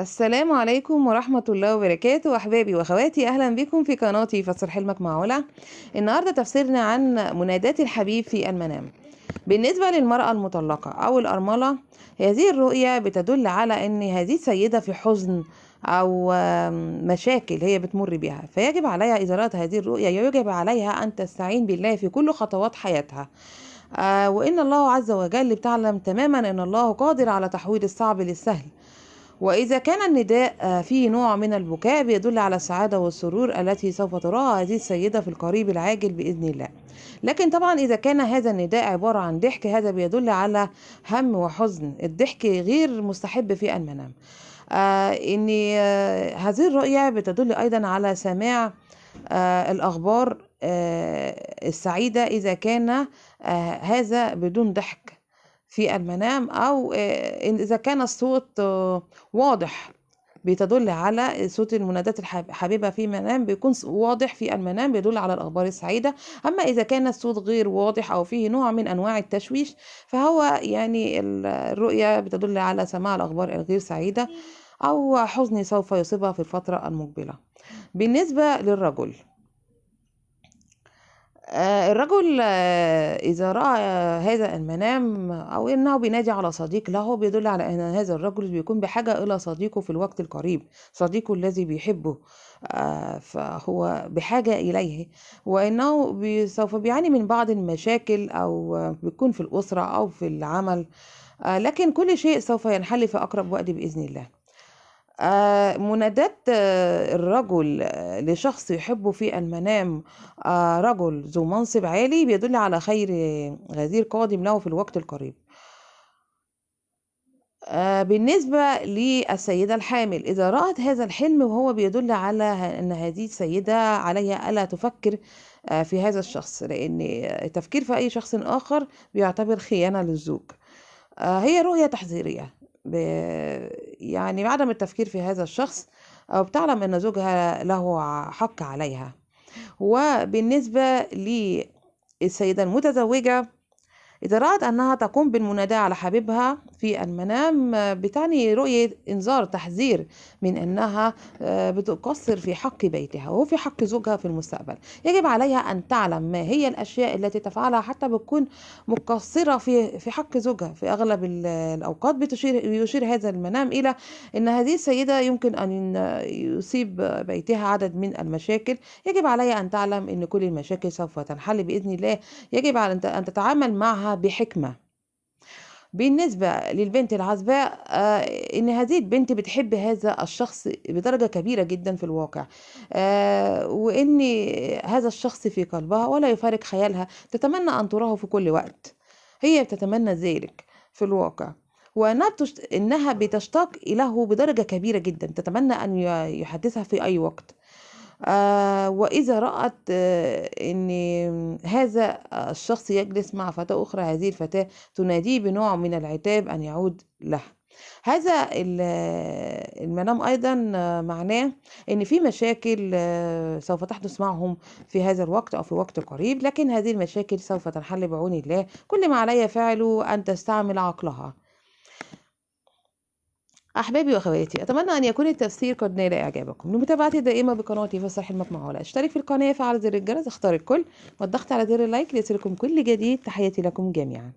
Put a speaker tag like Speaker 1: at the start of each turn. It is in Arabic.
Speaker 1: السلام عليكم ورحمة الله وبركاته أحبابي وأخواتي، أهلا بكم في قناتي فسر حلمك مع علا. النهاردة تفسيرنا عن منادات الحبيب في المنام. بالنسبة للمرأة المطلقة أو الأرملة، هذه الرؤية بتدل على أن هذه السيدة في حزن أو مشاكل هي بتمر بها، فيجب عليها إذا رأت هذه الرؤية يجب عليها أن تستعين بالله في كل خطوات حياتها. وإن الله عز وجل بتعلم تماما أن الله قادر على تحويل الصعب للسهل. وإذا كان النداء فيه نوع من البكاء بيدل على السعادة والسرور التي سوف تراها هذه السيدة في القريب العاجل بإذن الله. لكن طبعا إذا كان هذا النداء عبارة عن ضحك، هذا بيدل على هم وحزن. الضحك غير مستحب في المنام. إن هذه الرؤية بتدل أيضا على سماع الأخبار السعيدة إذا كان هذا بدون ضحك في المنام، أو إذا كان الصوت واضح بتدل على صوت المنادات الحبيبة في المنام، بيكون واضح في المنام بيدل على الأخبار السعيدة. أما إذا كان الصوت غير واضح أو فيه نوع من أنواع التشويش، فهو يعني الرؤية بتدل على سماع الأخبار الغير سعيدة أو حزن سوف يصيبها في الفترة المقبلة. بالنسبة للرجل، الرجل إذا رأى هذا المنام أو إنه بينادي على صديق له، بيدل على أن هذا الرجل بيكون بحاجة إلى صديقه في الوقت القريب، صديقه الذي بيحبه، فهو بحاجة إليه، وإنه سوف بيعاني من بعض المشاكل أو بيكون في الأسرة أو في العمل، لكن كل شيء سوف ينحل في أقرب وقت بإذن الله. منادات الرجل لشخص يحبه في المنام، رجل ذو منصب عالي، بيدل على خير غزير قادم له في الوقت القريب. بالنسبة للسيدة الحامل، إذا رأت هذا الحلم وهو بيدل على أن هذه السيدة عليها ألا تفكر في هذا الشخص، لأن التفكير في أي شخص آخر بيعتبر خيانة للزوج. هي رؤية تحذيرية يعني بعدم التفكير في هذا الشخص، أو بتعلم أن زوجها له حق عليها. وبالنسبة للسيدة المتزوجة، إذا رأت أنها تقوم بالمناداة على حبيبها في المنام، بتعني رؤية إنذار تحذير من أنها بتقصر في حق بيتها وفي حق زوجها في المستقبل. يجب عليها أن تعلم ما هي الأشياء التي تفعلها حتى بتكون مقصرة في حق زوجها. في أغلب الأوقات يشير هذا المنام إلى أن هذه السيدة يمكن أن يصيب بيتها عدد من المشاكل. يجب عليها أن تعلم أن كل المشاكل سوف تنحل بإذن الله. يجب على أن تتعامل معها بحكمة. بالنسبة للبنت العزباء، إن هذه البنت بتحب هذا الشخص بدرجة كبيرة جدا في الواقع، وإن هذا الشخص في قلبها ولا يفارق خيالها، تتمنى أن تراه في كل وقت. هي بتتمنى ذلك في الواقع، إنها بتشتاق إليه بدرجة كبيرة جدا، تتمنى أن يحدثها في أي وقت. وإذا رأت أن هذا الشخص يجلس مع فتاة أخرى، هذه الفتاة تناديه بنوع من العتاب أن يعود له. هذا المنام أيضا معناه أن في مشاكل سوف تحدث معهم في هذا الوقت أو في وقت قريب، لكن هذه المشاكل سوف تنحل بعون الله. كل ما علي فعله أن تستعمل عقلها. أحبابي وأخواتي، أتمنى أن يكون التفسير قد نال إعجابكم. لمتابعتي الدائمة بقناتي فسر حلمك مع علا، اشترك في القناة، فعل زر الجرس، اختار الكل، والضغط على زر اللايك ليصلكم كل جديد. تحياتي لكم جميعا.